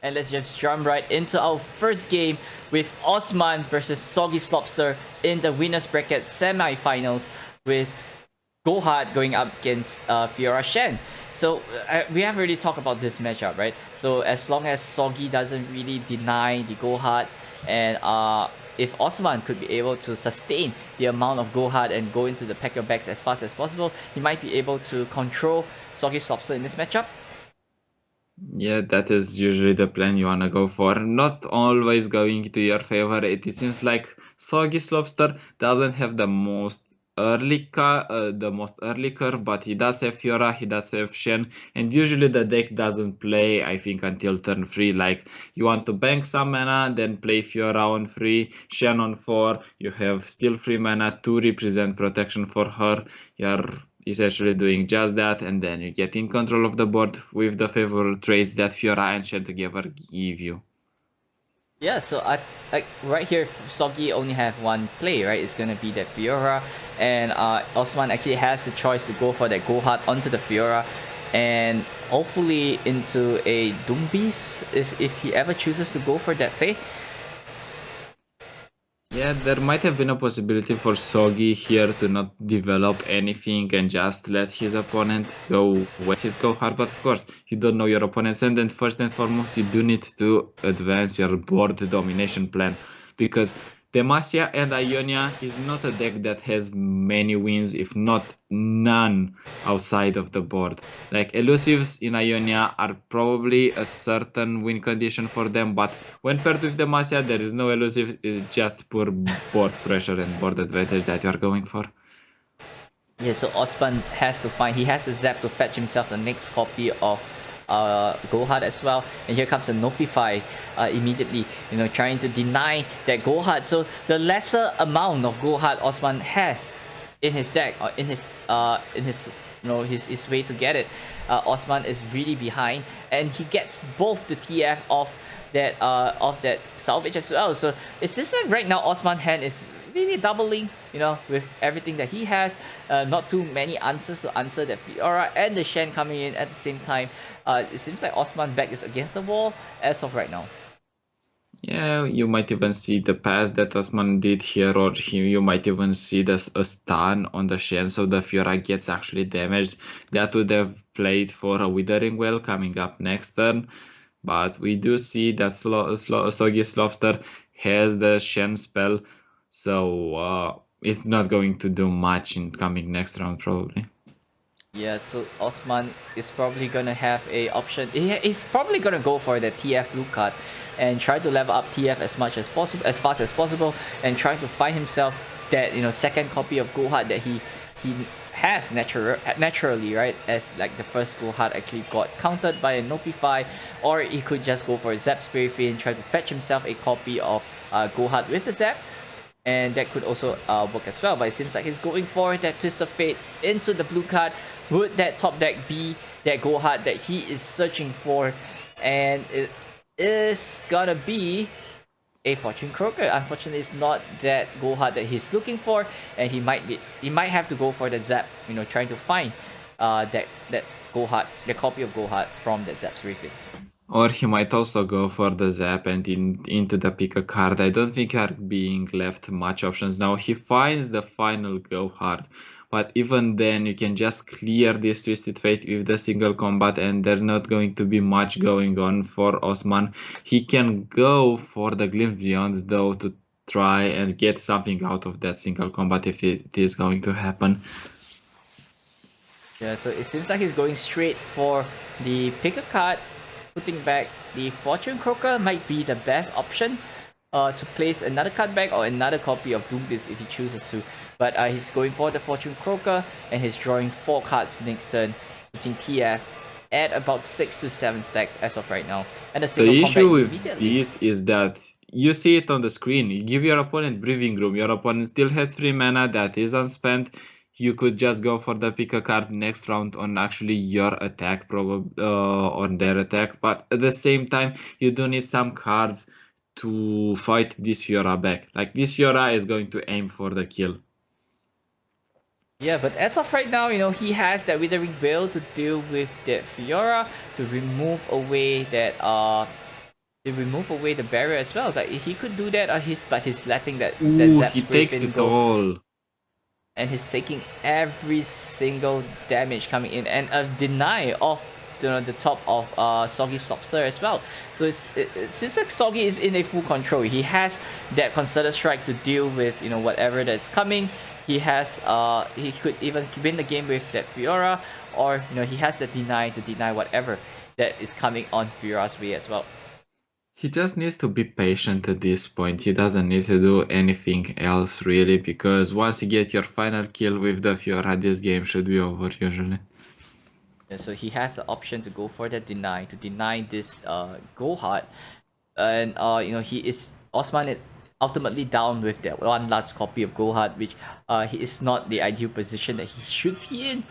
and let's just jump right into our first game with OSMAN versus Soggyslopster in the winners bracket semi-finals, with Gohard going up against Fiora Shen. So we have already talked about this matchup, right? So as long as Soggy doesn't really deny the Gohard, and if OSMAN could be able to sustain the amount of Gohard and go into the Packer bags as fast as possible, he might be able to control Soggyslopster in this matchup. Yeah, that is usually the plan you wanna go for. Not always going to your favor. It seems like Soggyslopster doesn't have the most early curve, but he does have Fiora, he does have Shen, and usually the deck doesn't play, I think, until turn 3. Like, you want to bank some mana, then play Fiora on 3, Shen on 4, you have still 3 mana to represent protection for her. You're essentially doing just that, and then you get in control of the board with the favorable traits that Fiora and Shen together give you. Yeah, so I like right here, Soggy only have one play, right? It's gonna be that Fiora, and OSMAN actually has the choice to go for that Gohard onto the Fiora, and hopefully into a Doom Beast if he ever chooses to go for that play. Yeah, there might have been a possibility for Soggy here to not develop anything and just let his opponent go west his go hard, but of course, you don't know your opponents, and then first and foremost, you do need to advance your board domination plan, because Demacia and Ionia is not a deck that has many wins, if not none, outside of the board. Like, elusives in Ionia are probably a certain win condition for them, but when paired with Demacia, there is no elusive, it's just pure board pressure and board advantage that you are going for. Yeah, so OSMAN has to find, he has the Zap to fetch himself the next copy of Gohard as well, and here comes a Notify immediately, trying to deny that Gohard. So the lesser amount of Gohard OSMAN has in his deck, or in his his way to get it, OSMAN is really behind, and he gets both the TF of that salvage as well. So it's just that right now OSMAN hand is really doubling, with everything that he has. Not too many answers to answer that Fiora and the Shen coming in at the same time. It seems like OSMAN back is against the wall as of right now. Yeah, you might even see the pass that OSMAN did here, or you might even see a stun on the Shen, so the Fiora gets actually damaged. That would have played for a Withering Well coming up next turn. But we do see that Soggyslopster has the Shen spell, so it's not going to do much in coming next round probably. Yeah, so OSMAN is probably gonna have a option. He's probably gonna go for the TF blue card and try to level up TF as much as possible, as fast as possible, and try to find himself that second copy of Gohard that he has naturally, right? As like the first Gohard actually got countered by a Notify, or he could just go for a Zap Spirit Fiend, try to fetch himself a copy of Gohard with the Zap, and that could also work as well. But it seems like he's going for that Twist of Fate into the blue card. Would that top deck be that Gohard that he is searching for? And it is gonna be a Fortune Croaker. Unfortunately, it's not that Gohard that he's looking for, and he might have to go for the Zap, trying to find that Gohard, the copy of Gohard from that Zap's Refit. Or he might also go for the Zap and into the pick a card. I don't think you are being left much options now. He finds the final go hard, but even then you can just clear this Twisted Fate with the single combat, and there's not going to be much going on for OSMAN. He can go for the Glimpse Beyond though to try and get something out of that single combat if it is going to happen. Yeah, so it seems like he's going straight for the pick a card. Putting back the Fortune Croaker might be the best option to place another card back or another copy of Doom Beast if he chooses to. But he's going for the Fortune Croaker, and he's drawing 4 cards next turn, putting TF at about 6 to 7 stacks as of right now. And the issue with this is that you see it on the screen. You give your opponent breathing room. Your opponent still has 3 mana that is unspent. You could just go for the pick a card next round on actually your attack, probably on their attack. But at the same time, you do need some cards to fight this Fiora back. Like, this Fiora is going to aim for the kill. Yeah, but as of right now, he has that Withering Will to deal with that Fiora, to remove away that to remove away the barrier as well. Like he could do that, but he's letting that Ooh, Zap he Spray takes Fin it go, all. and he's taking every single damage coming in, and a deny off the top of Soggyslopster as well. So it seems like Soggy is in a full control. He has that concerted strike to deal with whatever that's coming. He could even win the game with that Fiora, or he has the deny to deny whatever that is coming on Fiora's way as well. He just needs to be patient at this point. He doesn't need to do anything else really, because once you get your final kill with the Fiora, this game should be over usually. Yeah, so he has the option to go for the deny to deny this go hard, and he is OSMAN is ultimately down with that one last copy of Gohard, which he is not the ideal position that he should be in.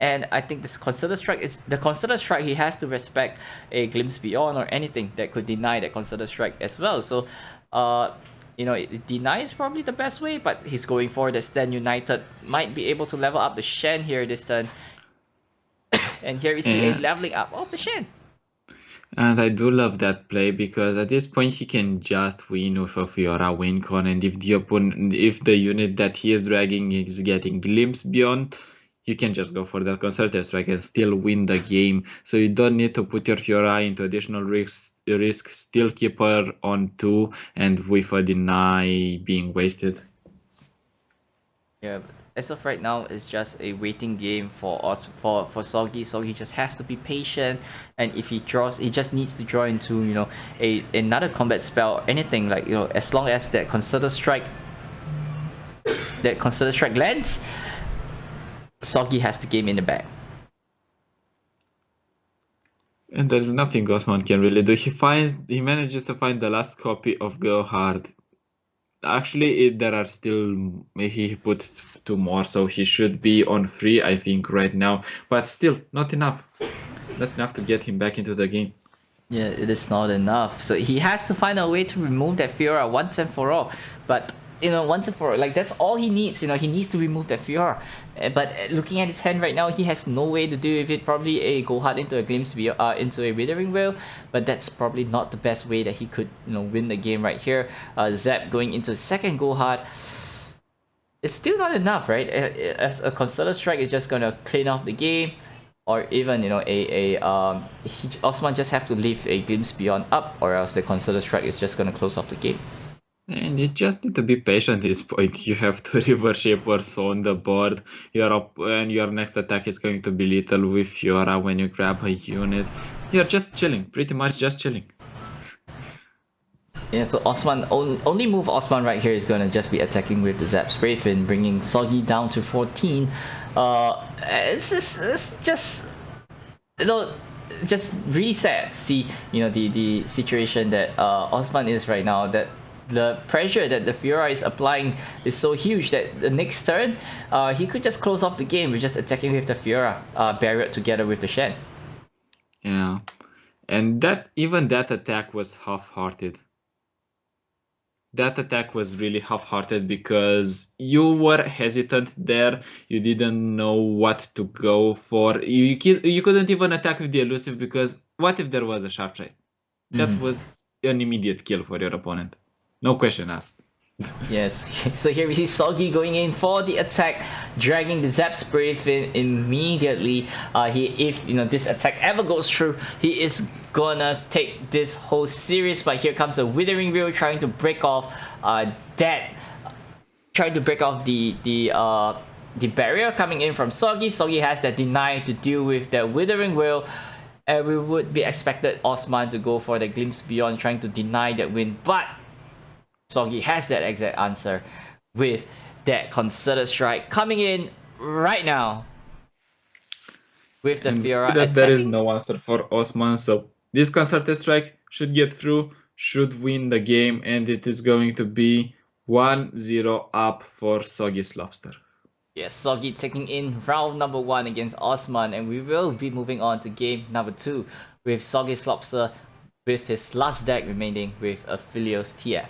And I think this consider strike is the consider strike. He has to respect a glimpse beyond or anything that could deny that consider strike as well. So deny is probably the best way, but he's going for the Stand United. Might be able to level up the Shen here this turn. And here we see a leveling up of the Shen. And I do love that play, because at this point he can just win with a Fiora win con, and if the unit that he is dragging is getting glimpse beyond, you can just go for that concerted strike and still win the game. So you don't need to put your Fiora into additional risk, still keep her on 2 and with a deny being wasted. Yeah, as of right now, it's just a waiting game for us for Soggy. Soggy just has to be patient, and if he draws, he just needs to draw into another combat spell, or anything, like as long as that concerted strike lands, Soggy has the game in the bag. And there's nothing OSMAN can really do. He manages to find the last copy of Go Hard. Actually, there are still, he put 2 more, so he should be on 3, I think, right now. But still, not enough. Not enough to get him back into the game. Yeah, it is not enough. So he has to find a way to remove that Fiora once and for all. But once and for all, like that's all he needs. He needs to remove that Fiora. But looking at his hand right now, he has no way to do with it. Probably a go hard into a glimpse, into a withering wheel. But that's probably not the best way that he could win the game right here. Zap going into second go hard. It's still not enough, right? As a concerted strike is just gonna clean off the game, or even OSMAN just have to leave a glimpse beyond up, or else the concerted strike is just gonna close off the game. And you just need to be patient at this point. You have to reverse shapers on the board. And your next attack is going to be lethal with Fiora when you grab a unit. You're just chilling, pretty much just chilling. Yeah, so OSMAN, only move OSMAN right here is gonna just be attacking with the Zap Spray Fin, bringing Soggy down to 14. It's just just really sad to see the situation that OSMAN is right now, that the pressure that the Fiora is applying is so huge that the next turn he could just close off the game with just attacking with the Fiora barrier together with the Shen. Yeah, and even that attack was half-hearted. That attack was really half-hearted because you were hesitant there. You didn't know what to go for. You couldn't even attack with the elusive, because what if there was a sharp sight? That was an immediate kill for your opponent. No question asked. Yes, so here we see Soggy going in for the attack, dragging the Zap Spray Fin immediately. If this attack ever goes through, he is gonna take this whole series. But here comes a Withering Wheel trying to break off the barrier coming in from Soggy. Soggy has that deny to deal with that Withering Wheel. And we would be expected OSMAN to go for the Glimpse Beyond, trying to deny that win, but Soggy has that exact answer with that concerted strike coming in right now with the Fiora that there is attacking. no answer for OSMAN, so this concerted strike should get through, should win the game, and it is going to be 1-0 up for Soggyslopster. Yes, Soggy taking in round number 1 against OSMAN, and we will be moving on to game number 2 with Soggyslopster with his last deck remaining with a Philios TF.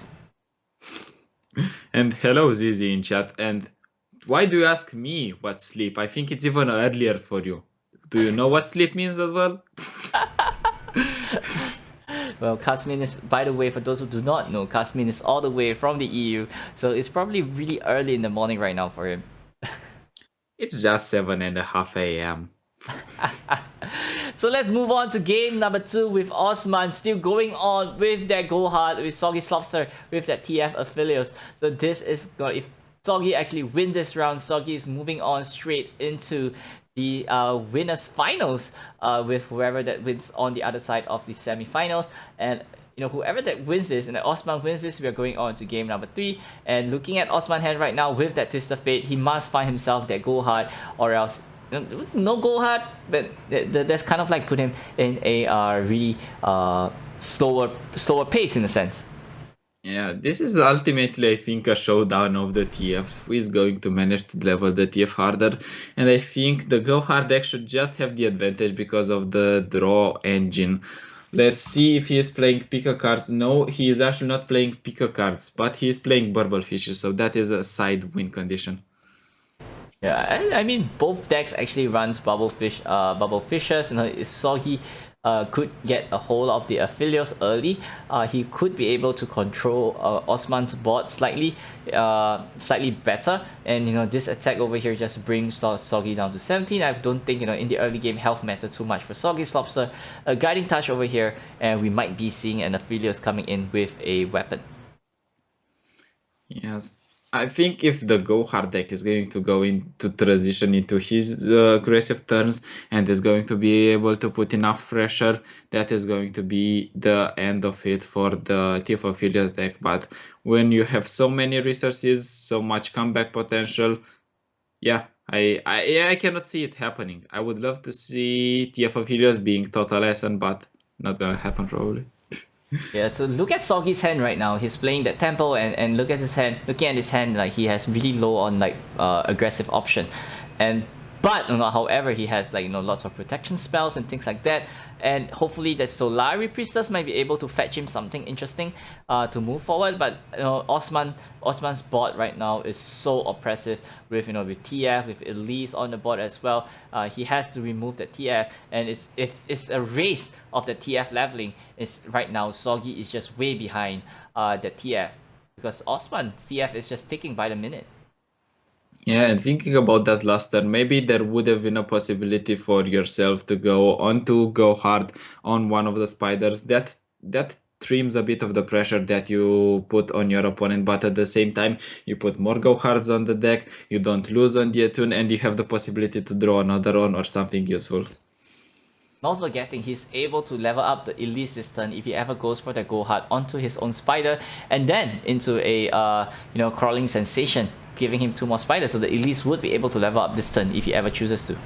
And hello Zizi in chat, and why do you ask me what's sleep? I think it's even earlier for you. Do you know what sleep means as well? Well, Casmin is, by the way, for those who do not know, Casmin is all the way from the EU, so it's probably really early in the morning right now for him. It's just 7:30 a.m. So let's move on to game number 2 with OSMAN still going on with their go hard with Soggyslopster with that TF affiliates. So this is going, if Soggy actually win this round, Soggy is moving on straight into the winners finals with whoever that wins on the other side of the semi-finals. And you know, whoever that wins this and Osman wins this, we are going on to game number 3. And looking at Osman hand right now with that Twist of Fate, he must find himself that go hard, or else no go hard, but that's kind of like put him in a really slower pace in a sense. Yeah, this is ultimately, I think, a showdown of the TFs. Who is going to manage to level the TF harder? And I think the Go Hard deck should just have the advantage because of the draw engine. Let's see if he is playing Pika cards. No, he is actually not playing Pika cards, but he is playing Burble Fishes, so that is a side win condition. Yeah, I mean both decks actually runs bubble fishes. You know, it's Soggy could get a hold of the affiliates early. He could be able to control Osman's board slightly better, and you know, this attack over here just brings Soggy down to 17. I don't think, you know, in the early game health matter too much for Soggyslopster. A guiding touch over here, and we might be seeing an affiliates coming in with a weapon. Yes, I think if the Go Hard deck is going to go into transition into his aggressive turns and is going to be able to put enough pressure, that is going to be the end of it for the Thief Affiliates deck. But when you have so many resources, so much comeback potential, yeah, I cannot see it happening. I would love to see TF Affiliates being total SN, but not gonna happen probably. Yeah, so look at Soggy's hand right now. He's playing that tempo, and look at his hand. Looking at his hand, like he has really low on like aggressive option, and but you know, however, he has like, you know, lots of protection spells and things like that. And hopefully, the Solari Priestess might be able to fetch him something interesting to move forward. But you know, Osman's board right now is so oppressive with, you know, with TF, with Elise on the board as well. He has to remove the TF, and it's a race of the TF leveling. Is right now Soggy is just way behind the TF, because Osman TF is just ticking by the minute. Yeah, and thinking about that last turn, maybe there would have been a possibility for yourself to go hard on one of the spiders. That trims a bit of the pressure that you put on your opponent, but at the same time you put more go hards on the deck, you don't lose on the attune, and you have the possibility to draw another one or something useful. Not forgetting, he's able to level up the Elise this turn if he ever goes for the go hard onto his own spider, and then into a you know, crawling sensation, giving him 2 more spiders. So the Elise would be able to level up this turn if he ever chooses to.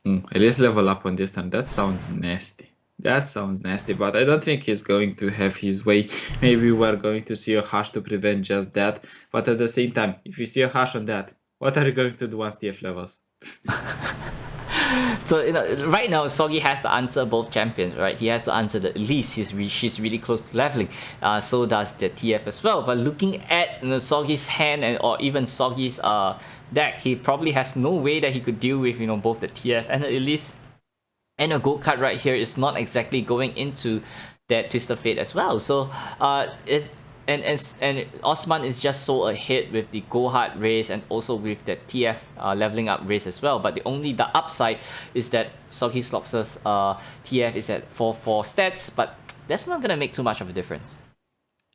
At least level up on this turn. That sounds nasty. That sounds nasty, but I don't think he's going to have his way. Maybe we're going to see a hash to prevent just that. But at the same time, if you see a hash on that, what are you going to do once TF levels? So you know, right now Soggy has to answer both champions, right? He has to answer the Elise. She's really close to leveling. So does the TF as well. But looking at, you know, Soggy's hand, and or even Soggy's deck, he probably has no way that he could deal with, you know, both the TF and the Elise. And a gold card right here is not exactly going into that Twist of Fate as well. So if and Osman is just so ahead with the go hard race, and also with the TF leveling up race as well. But the upside is that Soggyslopster's TF is at 4/4 stats, but that's not gonna make too much of a difference.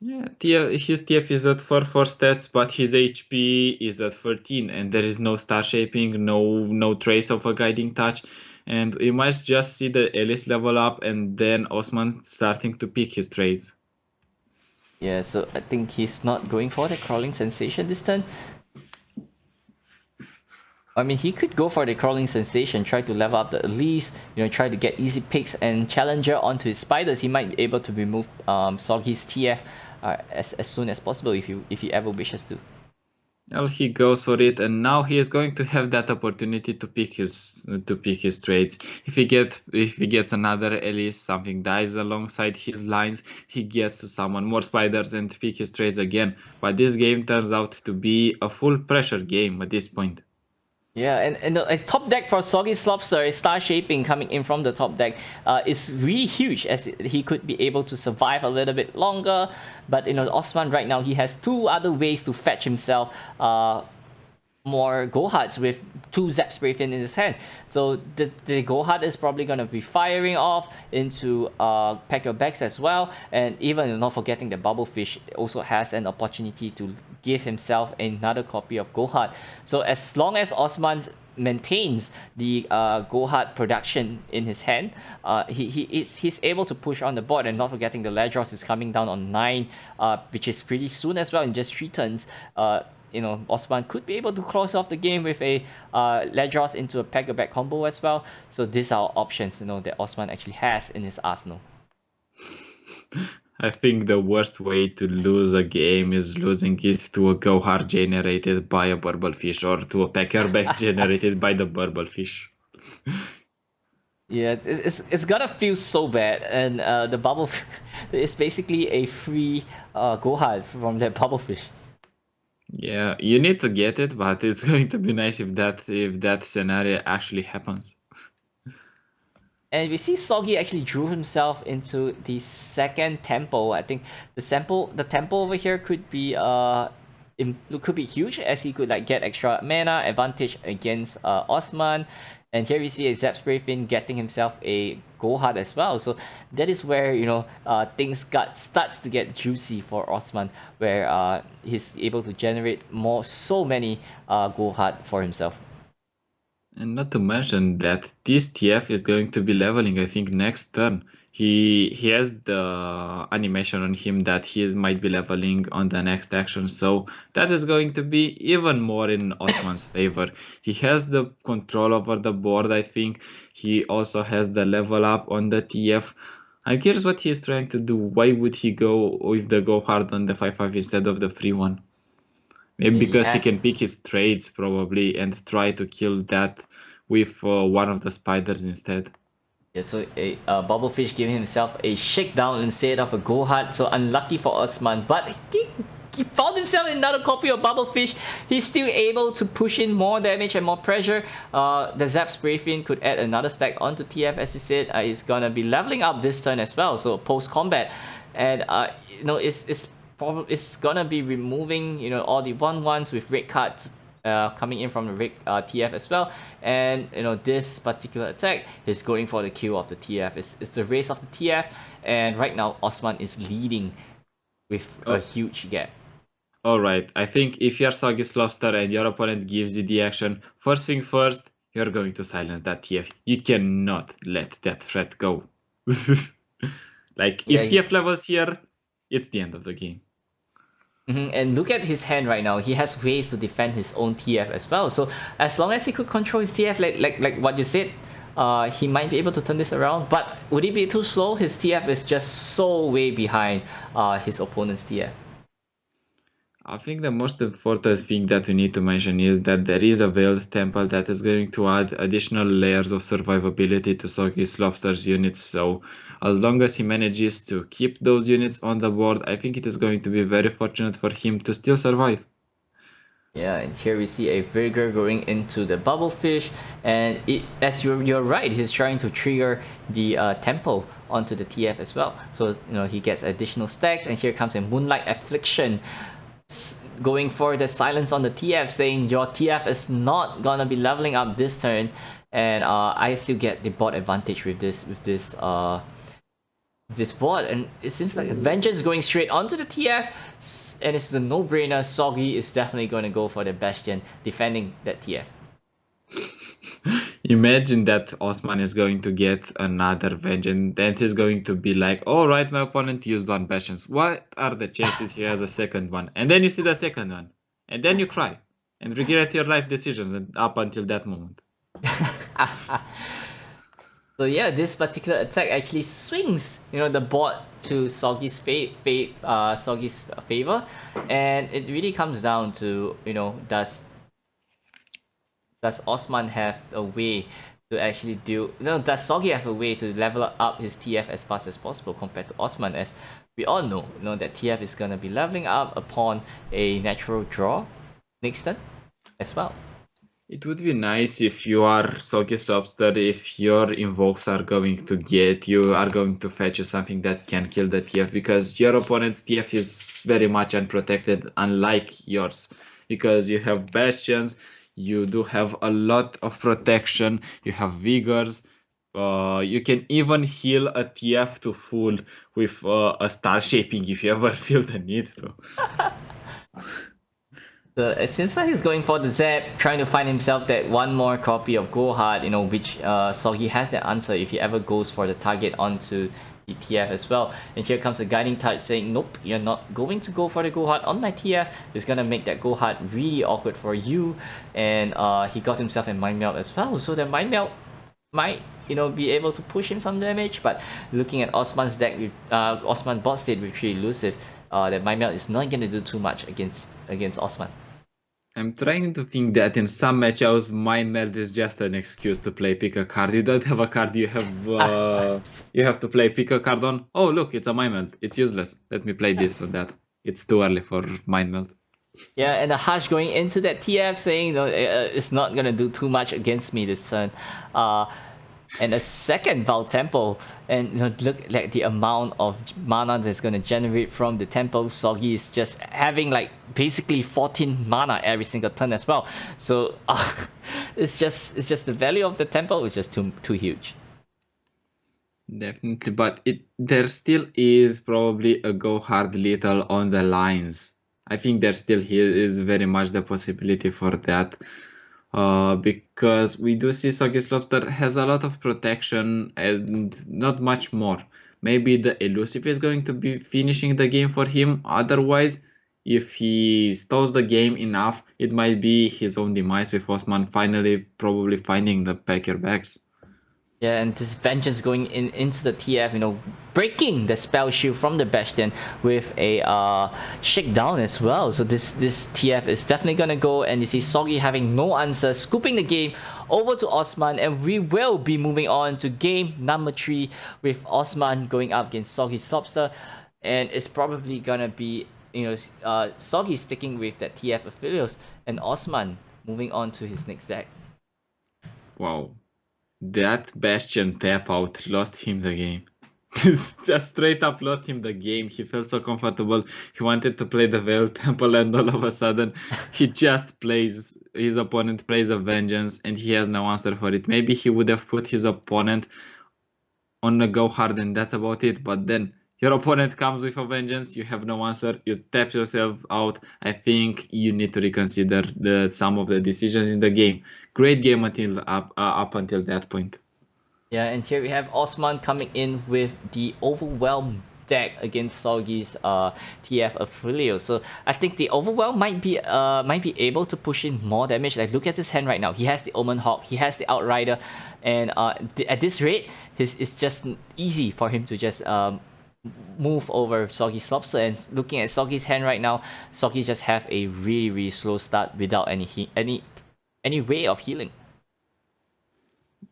Yeah, his TF is at 4/4 stats, but his HP is at 13, and there is no star shaping, no trace of a guiding touch. And we might just see the Elise level up, and then Osman starting to pick his trades. Yeah, so I think he's not going for the crawling sensation this turn. I mean, he could go for the crawling sensation, try to level up the Elise, you know, try to get easy picks and challenger onto his spiders. He might be able to remove Soggy's TF as soon as possible if he ever wishes to. Well, he goes for it, and now he is going to have that opportunity to pick his trades. If he gets another Elise, something dies alongside his lines, he gets to summon more spiders and pick his trades again. But this game turns out to be a full pressure game at this point. Yeah, and a top deck for Soggyslopster is Star Shaping coming in from the top deck is really huge, as he could be able to survive a little bit longer. But OSMAN right now, he has two other ways to fetch himself more Gohards with two Zap Spray Fin in his hand. So the Gohard is probably going to be firing off into Pack Your Bags as well. And even not forgetting the Bubblefish also has an opportunity to give himself another copy of Gohard. So as long as Osman maintains the Gohard production in his hand, he's able to push on the board. And not forgetting the Ledros is coming down on 9, which is pretty soon as well in just 3 turns. Osman could be able to close off the game with a Ledros into a Pack Your Bag combo as well. So these are options, that Osman actually has in his arsenal. I think the worst way to lose a game is losing it to a Gohard generated by a Burblefish or to a Pack Your Bags generated by the Burblefish. Yeah, it's gonna feel so bad, and the bubble is basically a free Gohard from that Bubblefish. Yeah, you need to get it, but it's going to be nice if that scenario actually happens. And we see Soggy actually drew himself into the second temple. I think the temple over here could be could be huge, as he could like get extra mana advantage against Osman. And here we see a Zap Spray Fin getting himself a Gohard as well. So that is where things starts to get juicy for Osman, where he's able to generate so many Gohard for himself. And not to mention that this TF is going to be leveling, I think, next turn. He has the animation on him that he might be leveling on the next action, so that is going to be even more in Osman's favor. He has the control over the board, I think. He also has the level up on the TF. I'm curious what he's trying to do. Why would he go with the go hard on the 5-5 instead of the free one? Maybe because he can pick his trades probably and try to kill that with one of the spiders instead. Yeah, so a Bubblefish giving himself a shakedown instead of a Gohard. So unlucky for Osman, but he found himself another copy of Bubblefish. He's still able to push in more damage and more pressure. The Zap Spray Fin could add another stack onto TF, as you said. He's gonna be leveling up this turn as well. So post combat, and it's gonna be removing all the 1/1s with red cards coming in from the red TF as well. And this particular attack is going for the kill of the TF. It's the race of the TF, and right now Osman is leading with a huge gap. Alright, I think if you're Soggyslopster and your opponent gives you the action, first thing first, you're going to silence that TF. You cannot let that threat go. Like, if TF levels here, it's the end of the game. And look at his hand right now. He has ways to defend his own TF as well. So as long as he could control his TF, like what you said, he might be able to turn this around. But would it be too slow? His TF is just so way behind his opponent's TF. I think the most important thing that we need to mention is that there is a Veiled Temple that is going to add additional layers of survivability to Soggyslopster's units, so as long as he manages to keep those units on the board, I think it is going to be very fortunate for him to still survive. Yeah, and here we see a Vigor going into the Bubblefish, and as you're right, he's trying to trigger the tempo onto the TF as well. So he gets additional stacks, and here comes a Moonlight Affliction going for the silence on the TF, saying your TF is not gonna be leveling up this turn, and I still get the board advantage with this board. And it seems like Vengeance going straight onto the TF, and it's the no-brainer. Soggy is definitely going to go for the Bastion, defending that TF. Imagine that Osman is going to get another Vengeance, then he's going to be like, alright, my opponent used one Bastions. What are the chances he has a second one? And then you see the second one, and then you cry and regret your life decisions up until that moment. So yeah, this particular attack actually swings, the board to Soggy's favor, and it really comes down to, does Osman have a way to actually does Soggy have a way to level up his TF as fast as possible compared to Osman, as we all know, that TF is gonna be leveling up upon a natural draw next turn as well. It would be nice if you are Soggyslopster, if your invokes are going to get you, are going to fetch you something that can kill the TF, because your opponent's TF is very much unprotected, unlike yours. Because you have Bastions, you do have a lot of protection, you have Vigors, you can even heal a TF to full with a star shaping if you ever feel the need to. So it seems like he's going for the Zap, trying to find himself that one more copy of Gohard, which Soggy has the answer if he ever goes for the target onto the TF as well. And here comes a Guiding Touch saying, nope, you're not going to go for the Gohard on my TF. It's gonna make that Gohard really awkward for you. And he got himself a Mind Melt as well. So the Mind Melt might be able to push him some damage, but looking at Osman's deck with Osman bot state with 3 elusive, that Mind Melt is not gonna do too much against Osman. I'm trying to think that in some matchups, Mind Meld is just an excuse to play pick a card. You don't have a card, you have to play pick a card on. Oh, look, it's a Mind Meld. It's useless. Let me play this or that. It's too early for Mind Meld. Yeah, and the Hush going into that TF saying, it's not gonna do too much against me this turn. And a second Val Temple, and look like the amount of mana that's gonna generate from the temple. Soggy is just having like basically 14 mana every single turn as well. So it's just the value of the temple is just too huge. Definitely, but there still is probably a go hard little on the lines. I think there still is very much the possibility for that. Because we do see Soggyslopster has a lot of protection and not much more. Maybe the elusive is going to be finishing the game for him. Otherwise, if he stalls the game enough, it might be his own demise with Osman finally probably finding the pack your bags. Yeah, and this Vengeance going into the TF, breaking the spell shield from the Bastion with a shakedown as well. So this TF is definitely gonna go, and you see Soggy having no answer, scooping the game over to Osman, and we will be moving on to game number 3 with Osman going up against Soggyslopster, and it's probably gonna be Soggy sticking with that TF affiliates, and Osman moving on to his next deck. Wow. That Bastion tap out lost him the game. That straight up lost him the game. He felt so comfortable. He wanted to play the Veil Temple, and all of a sudden, his opponent plays a Vengeance, and he has no answer for it. Maybe he would have put his opponent on a go hard, and that's about it. But then your opponent comes with a Vengeance, you have no answer, you tap yourself out. I think you need to reconsider some of the decisions in the game. Great game up until that point. Yeah, and here we have Osman coming in with the Overwhelm deck against Soggy's TF affiliate. So I think the Overwhelm might be able to push in more damage. Like look at his hand right now. He has the Omen Hawk, he has the Outrider, and at this rate, it's just easy for him to just move over Soggyslopster. And looking at Soggy's hand right now, Soggy just have a really slow start without any way of healing.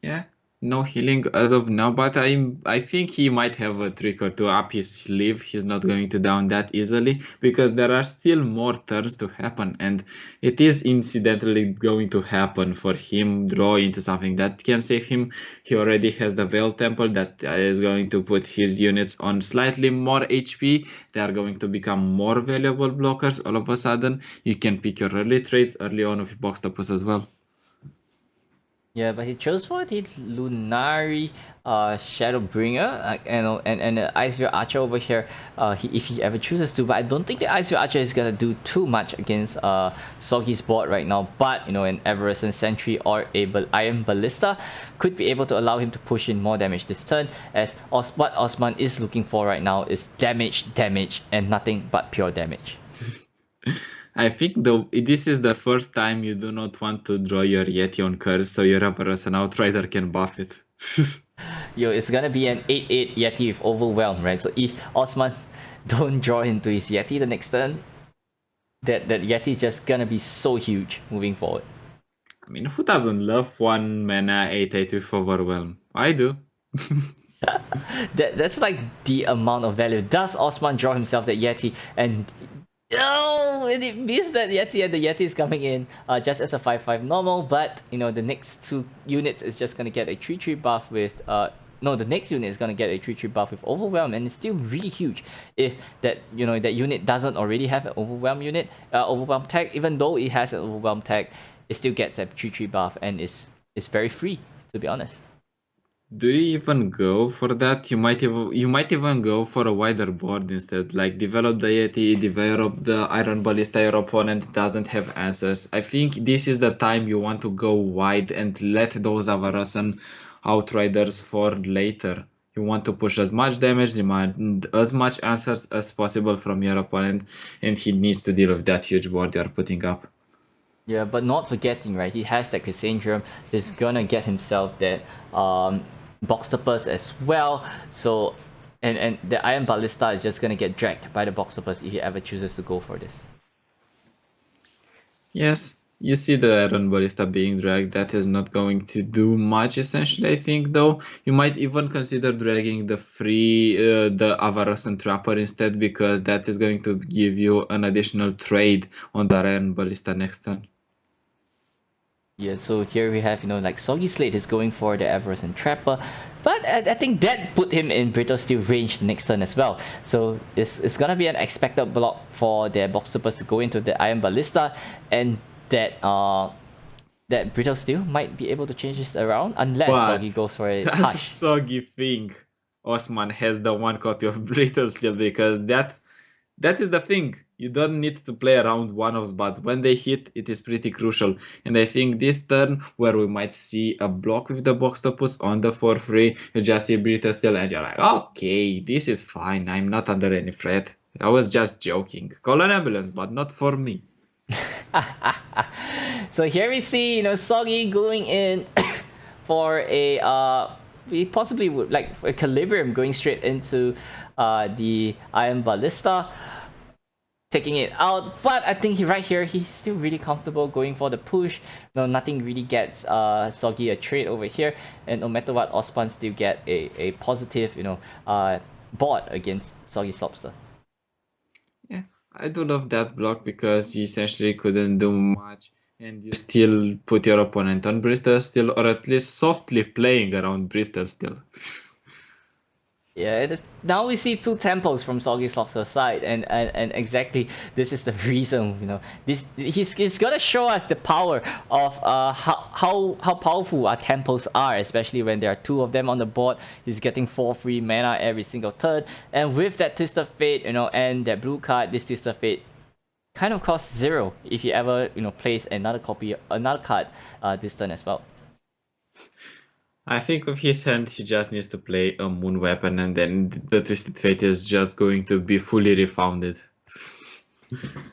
Yeah, no healing as of now, but I think he might have a trick or two up his sleeve. He's not going to down that easily because there are still more turns to happen, and it is incidentally going to happen for him draw into something that can save him. He already has the Veil Temple that is going to put his units on slightly more HP. They are going to become more valuable blockers all of a sudden. You can pick your early trades early on with Boxtopus as well. Yeah, but he chose for the Lunari Shadowbringer, and the Icevere Archer over here, if he ever chooses to. But I don't think the Icevere Archer is gonna do too much against Soggy's board right now. But an Everescent Sentry or a Iron Ballista could be able to allow him to push in more damage this turn. As what Osman is looking for right now is damage, and nothing but pure damage. I think this is the first time you do not want to draw your Yeti on curve, so your Everescent Outrider can buff it. Yo, it's gonna be an 8/8 Yeti with Overwhelm, right? So if Osman don't draw into his Yeti the next turn, that Yeti is just gonna be so huge moving forward. I mean, who doesn't love 1 mana 8/8 with Overwhelm? I do. That's like the amount of value. Does Osman draw himself that Yeti? And No, it means that Yeti and the Yeti is coming in just as a 5/5 normal, but you know the next two units is just gonna get a 3/3 buff with no, the next unit is gonna get a 3/3 buff with overwhelm, and it's still really huge if that that unit doesn't already have an overwhelm unit, overwhelm tag. Even though it has an overwhelm tag, it still gets a 3/3 buff, and it's very free, to be honest. Do you even go for that? You might even go for a wider board instead. Like develop the Yeti, develop the Iron Ballista your opponent doesn't have answers. I think this is the time you want to go wide and let those Avarosan Outriders for later. You want to push as much damage, demand as much answers as possible from your opponent, and he needs to deal with that huge board you're putting up. Yeah, but not forgetting, right? He has that Cassandra. He's gonna get himself that Boxtopus as well. So, and the Iron Ballista is just gonna get dragged by the Boxtopus if he ever chooses to go for this. Yes, you see the Iron Ballista being dragged. That is not going to do much, essentially, I think, though. You might even consider dragging the the Avaros and Trapper instead, because that is going to give you an additional trade on the Iron Ballista next turn. Yeah, so here we have, like Soggy Slate is going for the Everest and Trapper, but I think that put him in Brittle Steel range next turn as well. So it's gonna be an expected block for their Boxtopus to go into the Iron Ballista, and that Brittle Steel might be able to change this around unless Soggy goes for a that's a Hush. soggy thing. OSMAN has the one copy of Brittle Steel, because that is the thing. You don't need to play around one-offs, but when they hit, it is pretty crucial. And I think this turn, where we might see a block with the Boxtopus on the 4/3, you just see Brittle Steel and you're like, okay, this is fine. I'm not under any threat. I was just joking. Call an ambulance, but not for me. So here we see, Soggy going in for a he possibly would like a Calibrium going straight into the Iron Ballista, taking it out. But I think right here he's still really comfortable going for the push. Nothing really gets Soggy a trade over here, and no matter what, OSMAN still get a positive board against Soggyslopster. Yeah, I do love that block because you essentially couldn't do much, and you still put your opponent on Bristol Steel, or at least softly playing around Bristol Steel. Yeah, now we see two tempos from Soggyslopster's side, and exactly this is the reason, he's gonna show us the power of how powerful our tempos are, especially when there are two of them on the board. He's getting 4 free mana every single turn, and with that Twist of Fate, and that blue card, this Twist of Fate kind of costs 0 if you ever place another card this turn as well. I think with his hand, he just needs to play a Moon Weapon, and then the Twisted Fate is just going to be fully refounded.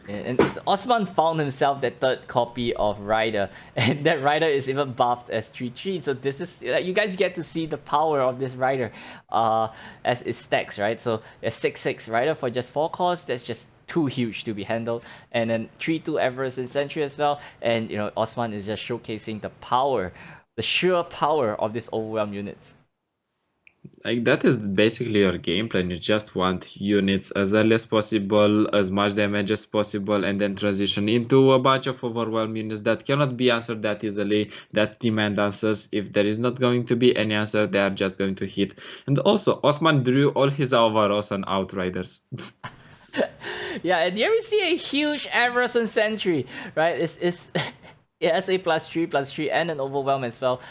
And OSMAN found himself that third copy of Rider, and that Rider is even buffed as 3/3. So this is you guys get to see the power of this Rider as it stacks, right? So a 6/6 Rider for just 4 costs, that's just too huge to be handled. And then 3/2 Everest and Sentry as well. And OSMAN is just showcasing the power, the sheer power of this overwhelm units. Like, that is basically your game plan. You just want units as early as possible, as much damage as possible, and then transition into a bunch of overwhelm units that cannot be answered that easily, that demand answers. If there is not going to be any answer, they are just going to hit. And also, OSMAN drew all his Avaros and Outriders. Yeah, and here we see a huge Everest and Sentry, right? It's it has a +3/+3 and an overwhelm as well.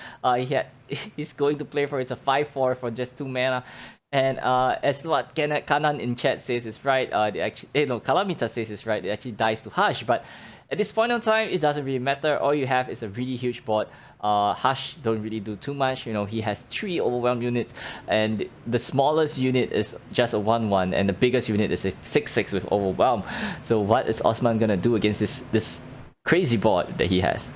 He's going to play for it's a 5/4 for just 2 mana. And as what Kanan in chat says is right, Kalamita says is right, it actually dies to Hush, but at this point in time, it doesn't really matter. All you have is a really huge board. Hush don't really do too much. He has 3 overwhelm units, and the smallest unit is just a 1/1, and the biggest unit is a 6/6 with overwhelm. So what is OSMAN gonna do against this crazy board that he has?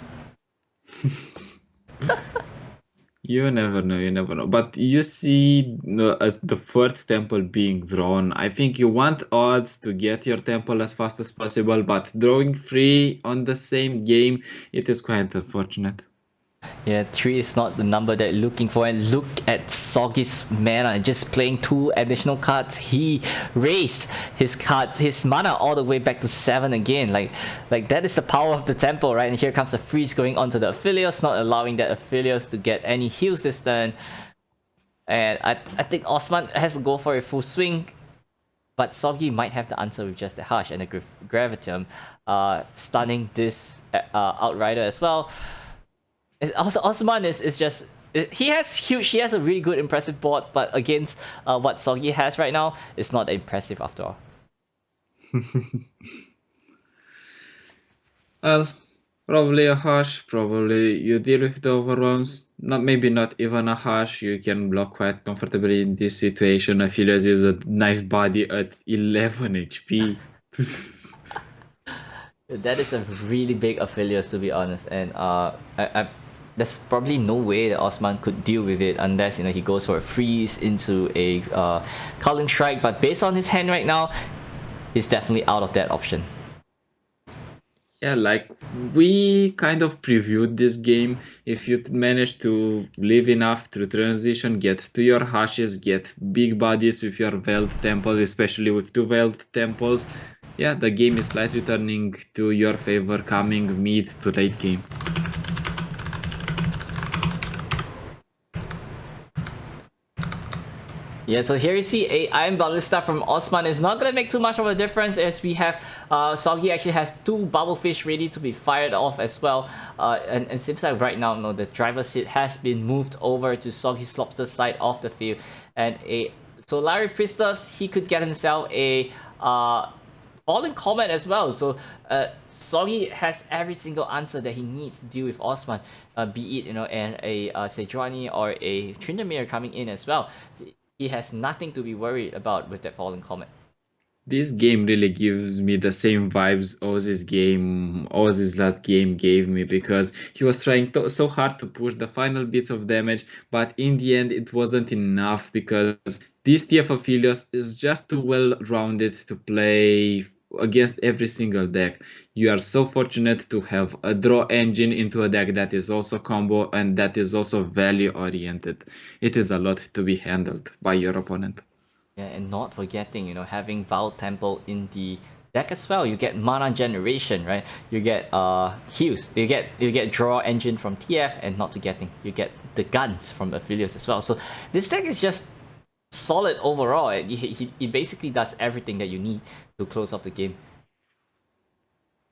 You never know, you never know. But you see the fourth temple being drawn. I think you want odds to get your temple as fast as possible, but drawing 3 on the same game, it is quite unfortunate. Yeah, 3 is not the number that you're looking for. And look at Soggy's mana. Just playing 2 additional cards. He raised his mana all the way back to 7 again. Like that is the power of the tempo, right? And here comes the freeze going onto the Aphelios, not allowing that Aphelios to get any heals this turn. And I think Osman has to go for a full swing. But Soggy might have the answer with just the Hush and the Gravitium, stunning this Outrider as well. Also, Osman is just he has a really good impressive board, but against what Soggy has right now, it's not impressive after all. Well, probably a Hush, probably you deal with the overwhelms. Maybe not even a Hush, you can block quite comfortably in this situation. Aphelios is a nice body at 11 HP. That is a really big Aphelios, to be honest, and there's probably no way that Osman could deal with it unless he goes for a freeze into a Culling Strike. But based on his hand right now, he's definitely out of that option. Yeah, like we kind of previewed this game. If you manage to live enough to transition, get to your hashes, get big bodies with your Veiled Temples, especially with 2 Veiled Temples, yeah, the game is slightly turning to your favor coming mid to late game. Yeah, so here you see a Iron Ballista from Osman. It's not going to make too much of a difference as we have Soggy actually has 2 Bubblefish ready to be fired off as well. And it seems like right now, the driver's seat has been moved over to Soggyslopster's side of the field. And so Larry Priestess, he could get himself a Fallen Comet as well. So Soggy has every single answer that he needs to deal with Osman, be it and a Sejuani or a Tryndamere coming in as well. He has nothing to be worried about with that Fallen Comet. This game really gives me the same vibes Ozzy's last game gave me, because he was trying so hard to push the final bits of damage, but in the end it wasn't enough because this TF Aphelios is just too well rounded to play against every single deck. You are so fortunate to have a draw engine into a deck that is also combo and that is also value oriented. It is a lot to be handled by your opponent. Yeah, and not forgetting, having Val Temple in the deck as well. You get mana generation, right? You get heals. You get draw engine from TF, and not forgetting, you get the guns from Aphelios as well. So this deck is just solid overall. He basically does everything that you need to close off the game.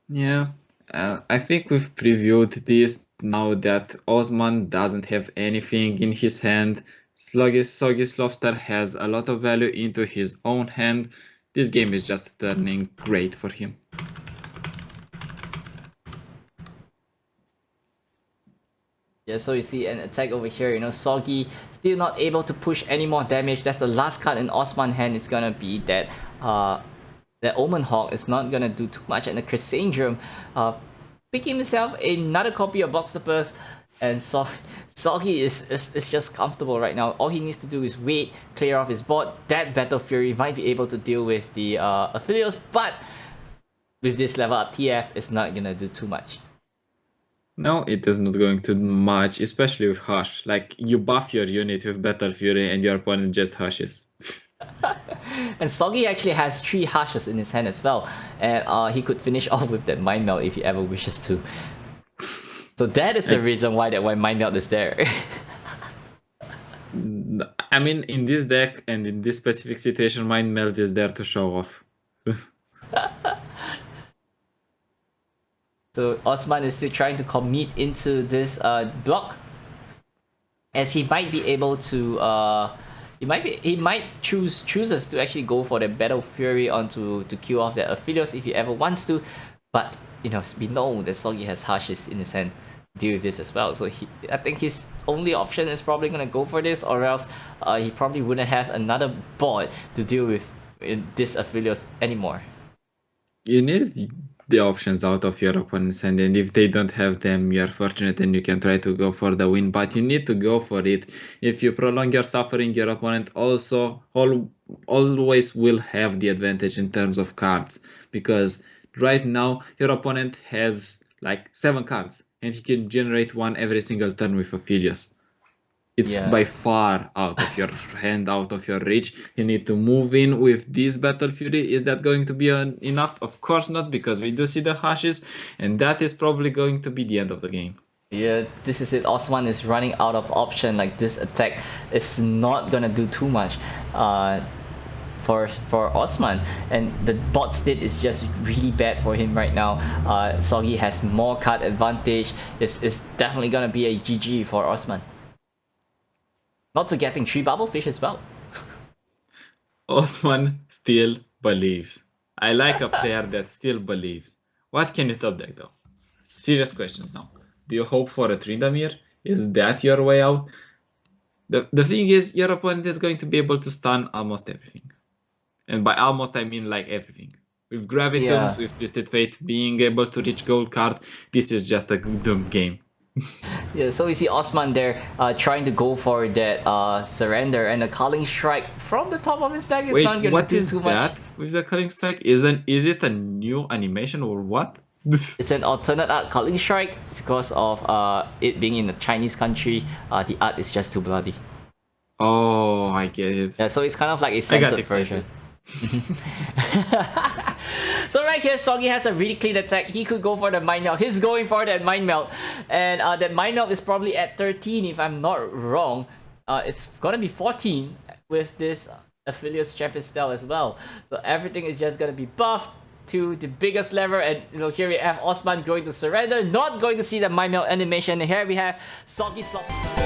Yeah, I think we've previewed this now that Osman doesn't have anything in his hand. Soggyslopster has a lot of value into his own hand. This game is just turning great for him. Yeah, so you see an attack over here, Soggy still not able to push any more damage. That's the last card in Osman's hand. It's gonna be that that Omen Hawk is not gonna do too much, and the Chrysandrium picking himself another copy of Boxtopus, and Soggy is just comfortable right now. All he needs to do is wait, clear off his board. That Battle Fury might be able to deal with the Aphelios, but with this level up TF, it's not gonna do too much. No, it is not going to do much, especially with Hush. Like, you buff your unit with Battle Fury and your opponent just hushes. And Soggy actually has 3 Hushes in his hand as well, and he could finish off with that Mind Melt if he ever wishes to. So that is the reason why Mind Melt is there. I mean, in this deck and in this specific situation, Mind Melt is there to show off. So Osman is still trying to commit into this block, as he might be able to he might chooses to actually go for the Battle Fury onto to kill off that Aphelios if he ever wants to, but we know that Soggy has Hushes in his hand to deal with this as well. So I think his only option is probably gonna go for this, or else he probably wouldn't have another board to deal with this Aphelios anymore. You need the options out of your opponent's hand, and if they don't have them, you're fortunate and you can try to go for the win, but you need to go for it. If you prolong your suffering, your opponent also always will have the advantage in terms of cards, because right now your opponent has like 7 cards, and he can generate one every single turn with Aphelios. It's Yeah. by far out of your hand, out of your reach. You need to move in with this Battle Fury. Is that going to be enough? Of course not, because we do see the hashes, and that is probably going to be the end of the game. Yeah, this is it. Osman is running out of option. Like, this attack is not gonna do too much for Osman, and the bot state is just really bad for him right now. Soggy has more card advantage. It's definitely gonna be a GG for Osman. Not forgetting 3 Bubblefish as well. Osman still believes. I like a player that still believes. What can you top deck though? Serious questions now. Do you hope for a Tryndamere? Is that your way out? The thing is, your opponent is going to be able to stun almost everything. And by almost, I mean like everything. With Gravitones, with Twisted Fate, being able to reach gold card, this is just a doomed game. Yeah, so we see Osman there trying to go for that surrender, and the Culling Strike from the top of his deck is not going to do too much. What is that with the Culling Strike? Is it a new animation or what? It's an alternate art Culling Strike because of it being in a Chinese country. The art is just too bloody. Oh, I get it. Yeah, so it's kind of like a censored version. So right here, Soggy has a really clean attack. He could go for the Mind Melt. He's going for that Mind Melt. And that Mind Melt is probably at 13 if I'm not wrong. It's gonna be 14 with this Aphelios Champion spell as well. So everything is just gonna be buffed to the biggest lever, and here we have Osman going to surrender, not going to see the Mind Melt animation. And here we have Soggyslopster.